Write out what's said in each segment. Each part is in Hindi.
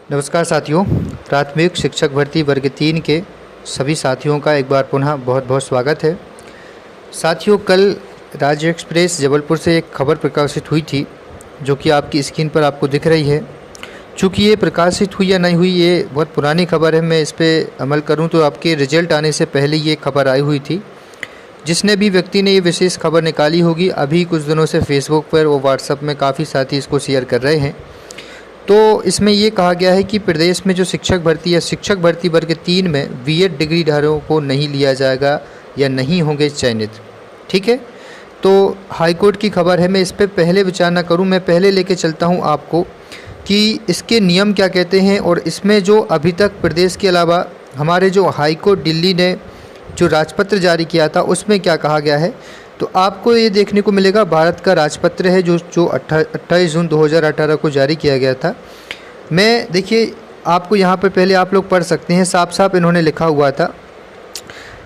नमस्कार साथियों, प्राथमिक शिक्षक भर्ती वर्ग 3 के सभी साथियों का एक बार पुनः बहुत बहुत स्वागत है। साथियों, कल राज्य एक्सप्रेस जबलपुर से एक खबर प्रकाशित हुई थी जो कि आपकी स्क्रीन पर आपको दिख रही है। चूँकि ये प्रकाशित हुई या नहीं हुई, ये बहुत पुरानी खबर है। मैं इस पर अमल करूँ तो आपके रिजल्ट आने से पहले ये खबर आई हुई थी। जिसने भी व्यक्ति ने ये विशेष खबर निकाली होगी, अभी कुछ दिनों से फेसबुक पर और व्हाट्सएप में काफ़ी साथी इसको शेयर कर रहे हैं। तो इसमें ये कहा गया है कि प्रदेश में जो शिक्षक भर्ती या शिक्षक भर्ती वर्ग 3 में बीएड डिग्रीधारियों को नहीं लिया जाएगा या नहीं होंगे चयनित। ठीक है, तो हाईकोर्ट की खबर है। मैं इस पर पहले विचार ना करूं, मैं पहले लेके चलता हूं आपको कि इसके नियम क्या कहते हैं और इसमें जो अभी तक प्रदेश के अलावा हमारे जो हाईकोर्ट दिल्ली ने जो राजपत्र जारी किया था उसमें क्या कहा गया है। तो आपको ये देखने को मिलेगा, भारत का राजपत्र है जो 28 जून 2018 को जारी किया गया था। मैं देखिए आपको यहाँ पर पहले आप लोग पढ़ सकते हैं, साफ साफ इन्होंने लिखा हुआ था।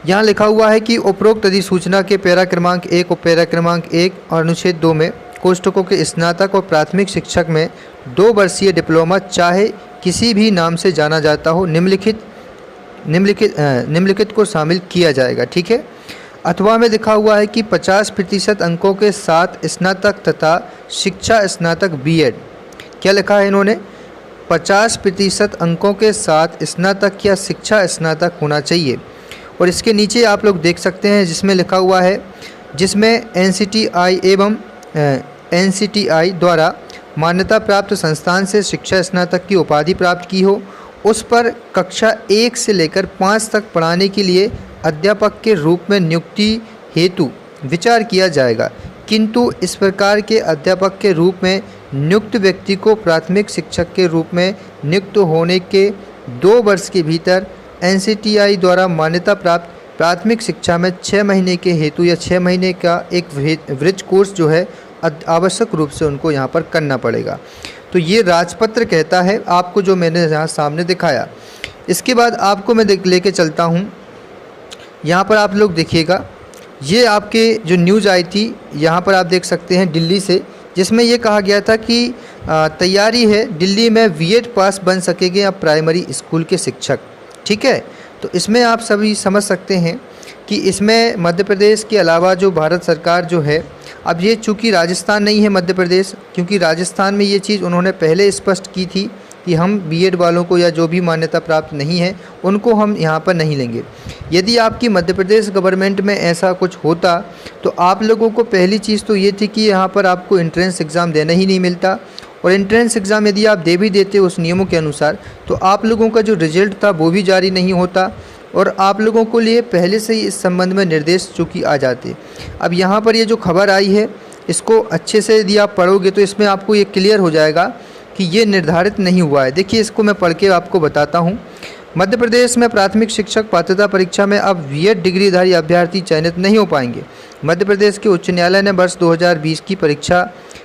यहाँ लिखा हुआ है कि उपरोक्त अधिसूचना के पैरा क्रमांक 1 और पैरा क्रमांक 1 और अनुच्छेद 2 में कोष्ठकों के स्नातक और प्राथमिक शिक्षक में 2 वर्षीय डिप्लोमा चाहे किसी भी नाम से जाना जाता हो निम्नलिखित को शामिल किया जाएगा। ठीक है, अथवा में लिखा हुआ है कि 50% अंकों के साथ स्नातक तथा शिक्षा स्नातक बीएड। क्या लिखा है इन्होंने? 50% अंकों के साथ स्नातक या शिक्षा स्नातक होना चाहिए। और इसके नीचे आप लोग देख सकते हैं जिसमें लिखा हुआ है, जिसमें एनसीटीआई एवं एनसीटीआई द्वारा मान्यता प्राप्त संस्थान से शिक्षा स्नातक की उपाधि प्राप्त की हो, उस पर कक्षा 1 से लेकर 5 तक पढ़ाने के लिए अध्यापक के रूप में नियुक्ति हेतु विचार किया जाएगा। किंतु इस प्रकार के अध्यापक के रूप में नियुक्त व्यक्ति को प्राथमिक शिक्षक के रूप में नियुक्त होने के 2 वर्ष के भीतर एनसीटीआई द्वारा मान्यता प्राप्त प्राथमिक शिक्षा में 6 महीने के हेतु या 6 महीने का एक ब्रिज कोर्स जो है आवश्यक रूप से उनको यहाँ पर करना पड़ेगा। तो ये राजपत्र कहता है आपको, जो मैंने यहाँ सामने दिखाया। इसके बाद आपको मैं लेके चलता हूँ, यहाँ पर आप लोग देखिएगा, ये आपके जो न्यूज़ आई थी यहाँ पर आप देख सकते हैं दिल्ली से, जिसमें ये कहा गया था कि तैयारी है, दिल्ली में बीएड पास बन सकेंगे अब प्राइमरी स्कूल के शिक्षक। ठीक है, तो इसमें आप सभी समझ सकते हैं कि इसमें मध्य प्रदेश के अलावा जो भारत सरकार जो है, अब ये चूँकि राजस्थान नहीं है मध्य प्रदेश, क्योंकि राजस्थान में ये चीज़ उन्होंने पहले स्पष्ट की थी कि हम बीएड वालों को या जो भी मान्यता प्राप्त नहीं है उनको हम यहाँ पर नहीं लेंगे। यदि आपकी मध्य प्रदेश गवर्नमेंट में ऐसा कुछ होता तो आप लोगों को पहली चीज़ तो ये थी कि यहाँ पर आपको एंट्रेंस एग्ज़ाम देना ही नहीं मिलता, और एंट्रेंस एग्ज़ाम यदि आप दे भी देते उस नियमों के अनुसार तो आप लोगों का जो रिजल्ट था वो भी जारी नहीं होता, और आप लोगों को लिए पहले से ही इस संबंध में निर्देश चूँकि आ जाते। अब यहाँ पर ये जो खबर आई है इसको अच्छे से यदि आप पढ़ोगे तो इसमें आपको ये क्लियर हो जाएगा कि ये निर्धारित नहीं हुआ है। देखिए, इसको मैं पढ़ के आपको बताता हूँ। मध्य प्रदेश में प्राथमिक शिक्षक पात्रता परीक्षा में अब बीएड डिग्रीधारी अभ्यर्थी चयनित नहीं हो पाएंगे। मध्य प्रदेश के उच्च न्यायालय ने वर्ष 2020 की परीक्षा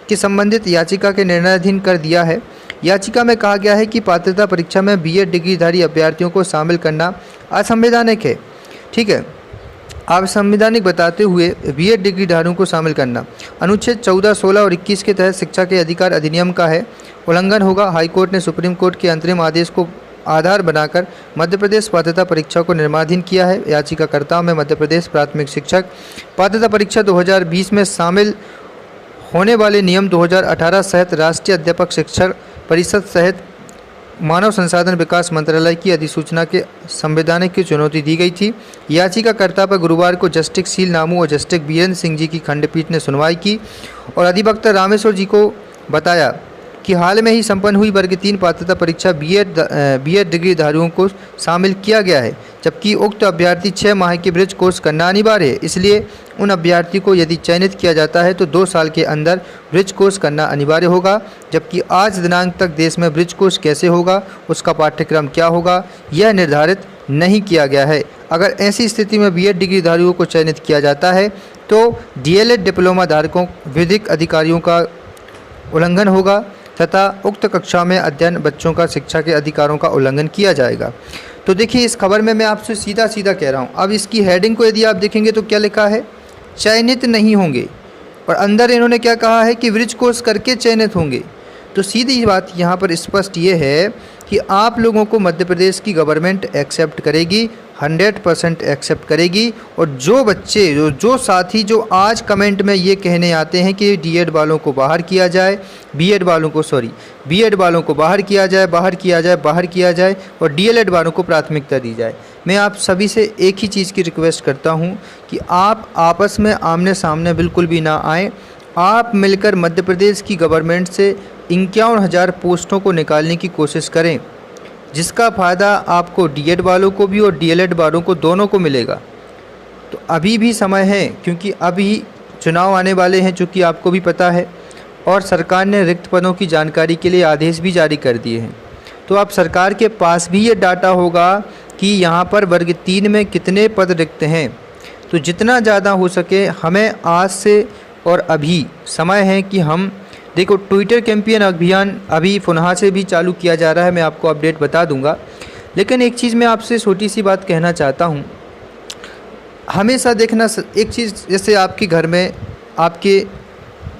की संबंधित याचिका के निर्णयाधीन कर दिया है। याचिका में कहा गया है कि पात्रता परीक्षा में बीएड डिग्रीधारी अभ्यर्थियों को शामिल करना असंवैधानिक है। ठीक है, असंवैधानिक बताते हुए बीएड डिग्रीधारियों को शामिल करना अनुच्छेद 14, 16 और 21 के तहत शिक्षा के अधिकार अधिनियम का है उल्लंघन होगा। हाईकोर्ट ने सुप्रीम कोर्ट के अंतरिम आदेश को आधार बनाकर मध्य प्रदेश पात्रता परीक्षा को निर्माणाधीन किया है। याचिकाकर्ताओं में मध्य प्रदेश प्राथमिक शिक्षक पात्रता परीक्षा 2020 में शामिल होने वाले नियम 2018 सहित राष्ट्रीय अध्यापक शिक्षक परिषद सहित मानव संसाधन विकास मंत्रालय की अधिसूचना के संवैधानिक की चुनौती दी गई थी। याचिकाकर्ता पर गुरुवार को जस्टिस शील नामू और जस्टिस बीरेंद्र सिंह जी की खंडपीठ ने सुनवाई की और अधिवक्ता रामेश्वर जी को बताया कि हाल में ही संपन्न हुई वर्ग 3 पात्रता परीक्षा बीएड डिग्रीधारियों को शामिल किया गया है, जबकि उक्त अभ्यर्थी 6 माह के ब्रिज कोर्स करना अनिवार्य है। इसलिए उन अभ्यर्थी को यदि चयनित किया जाता है तो 2 साल के अंदर ब्रिज कोर्स करना अनिवार्य होगा, जबकि आज दिनांक तक देश में ब्रिज कोर्स कैसे होगा, उसका पाठ्यक्रम क्या होगा, यह निर्धारित नहीं किया गया है। अगर ऐसी स्थिति में बीएड डिग्रीधारियों को चयनित किया जाता है तो डीएलएड डिप्लोमा धारकों विधिक अधिकारियों का उल्लंघन होगा तथा उक्त कक्षा में अध्ययन बच्चों का शिक्षा के अधिकारों का उल्लंघन किया जाएगा। तो देखिए, इस खबर में मैं आपसे सीधा सीधा कह रहा हूँ। अब इसकी हेडिंग को यदि आप देखेंगे तो क्या लिखा है, चयनित नहीं होंगे, और अंदर इन्होंने क्या कहा है कि ब्रिज कोर्स करके चयनित होंगे। तो सीधी बात यहाँ पर स्पष्ट ये है कि आप लोगों को मध्य प्रदेश की गवर्नमेंट एक्सेप्ट करेगी, 100% एक्सेप्ट करेगी। और जो बच्चे जो साथी जो आज कमेंट में ये कहने आते हैं कि बीएड वालों को बाहर किया जाए, बीएड वालों को बाहर किया जाए और डीएलएड वालों को प्राथमिकता दी जाए, मैं आप सभी से एक ही चीज़ की रिक्वेस्ट करता हूँ कि आप आपस में आमने सामने बिल्कुल भी ना आएँ। आप मिलकर मध्य प्रदेश की गवर्नमेंट से 51,000 पोस्टों को निकालने की कोशिश करें, जिसका फ़ायदा आपको डीएड वालों को भी और डीएलएड वालों को दोनों को मिलेगा। तो अभी भी समय है, क्योंकि अभी चुनाव आने वाले हैं, चूँकि आपको भी पता है, और सरकार ने रिक्त पदों की जानकारी के लिए आदेश भी जारी कर दिए हैं। तो अब सरकार के पास भी ये डाटा होगा कि यहाँ पर वर्ग 3 में कितने पद रिक्त हैं। तो जितना ज़्यादा हो सके हमें आज से और अभी समय है कि हम देखो, ट्विटर कैंपेन अभियान अभी पुनः से भी चालू किया जा रहा है, मैं आपको अपडेट बता दूंगा। लेकिन एक चीज़ मैं आपसे छोटी सी बात कहना चाहता हूं, हमेशा देखना, एक चीज़ जैसे आपके घर में आपके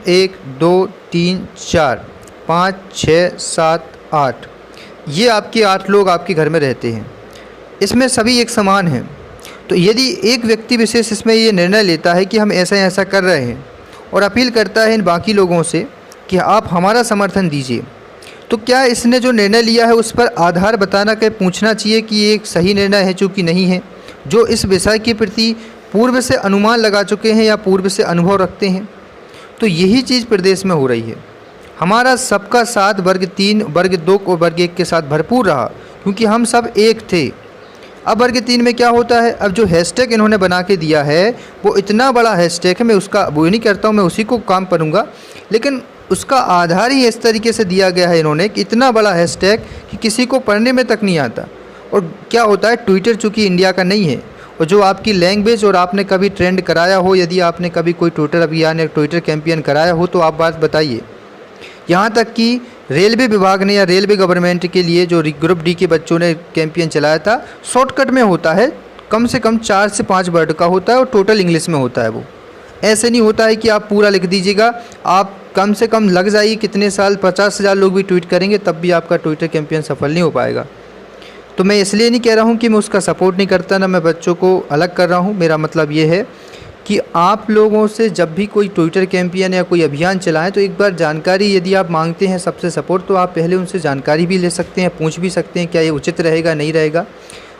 1 2 3 4 5 6 7 8 ये आपके 8 लोग आपके घर में रहते हैं, इसमें सभी एक समान हैं। तो यदि एक व्यक्ति विशेष इसमें ये निर्णय लेता है कि हम ऐसा कर रहे हैं और अपील करता है इन बाकी लोगों से कि आप हमारा समर्थन दीजिए, तो क्या इसने जो निर्णय लिया है उस पर आधार बताना के पूछना चाहिए कि ये एक सही निर्णय है, चूँकि नहीं है। जो इस विषय के प्रति पूर्व से अनुमान लगा चुके हैं या पूर्व से अनुभव रखते हैं, तो यही चीज़ प्रदेश में हो रही है। हमारा सबका साथ वर्ग 3, वर्ग 2 और वर्ग 1 के साथ भरपूर रहा, क्योंकि हम सब एक थे। अब वर्ग 3 में क्या होता है, अब जो हैशटैग इन्होंने बना के दिया है वो इतना बड़ा हैशटैग है, मैं उसका वो नहीं करता हूँ, मैं उसी को काम करूँगा, लेकिन उसका आधार ही इस तरीके से दिया गया है इन्होंने कि इतना बड़ा हैशटैग कि किसी को पढ़ने में तक नहीं आता। और क्या होता है, ट्विटर चूँकि इंडिया का नहीं है, और जो आपकी लैंग्वेज और आपने कभी ट्रेंड कराया हो, यदि आपने कभी कोई ट्विटर अभियान या ट्विटर कैंपेन कराया हो तो आप बात बताइए। यहाँ तक कि रेलवे विभाग ने या रेलवे गवर्नमेंट के लिए जो ग्रुप डी के बच्चों ने कैंपेन चलाया था, शॉर्टकट में होता है, कम से कम 4 से 5 वर्ड का होता है और टोटल इंग्लिश में होता है। वो ऐसे नहीं होता है कि आप पूरा लिख दीजिएगा, आप कम से कम लग जाइए कितने साल, 50,000 लोग भी ट्वीट करेंगे तब भी आपका ट्विटर कैंपेन सफल नहीं हो पाएगा। तो मैं इसलिए नहीं कह रहा हूँ कि मैं उसका सपोर्ट नहीं करता, ना मैं बच्चों को अलग कर रहा हूँ। मेरा मतलब ये है कि आप लोगों से जब भी कोई ट्विटर कैंपेन या कोई अभियान चलाएं तो एक बार जानकारी यदि आप मांगते हैं सबसे सपोर्ट, तो आप पहले उनसे जानकारी भी ले सकते हैं, पूछ भी सकते हैं क्या ये उचित रहेगा नहीं रहेगा।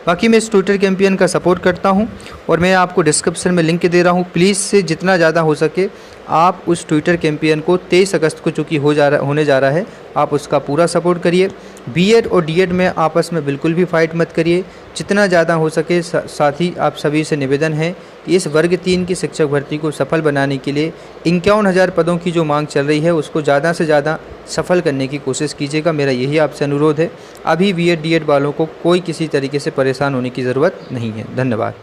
बाकी मैं इस ट्विटर कैंपेन का सपोर्ट करता हूं और मैं आपको डिस्क्रिप्शन में लिंक दे रहा हूं। प्लीज़ से जितना ज़्यादा हो सके आप उस ट्विटर कैंपेन को 23 अगस्त को चूँकि होने जा रहा है, आप उसका पूरा सपोर्ट करिए। बीएड और डीएड में आपस में बिल्कुल भी फाइट मत करिए, जितना ज़्यादा हो सके। साथ ही आप सभी से निवेदन है कि इस वर्ग 3 की शिक्षक भर्ती को सफल बनाने के लिए 51,000 पदों की जो मांग चल रही है उसको ज़्यादा से ज़्यादा सफल करने की कोशिश कीजिएगा। मेरा यही आपसे अनुरोध है। अभी बीएड डीएड वालों को कोई किसी तरीके से परेशान होने की ज़रूरत नहीं है। धन्यवाद।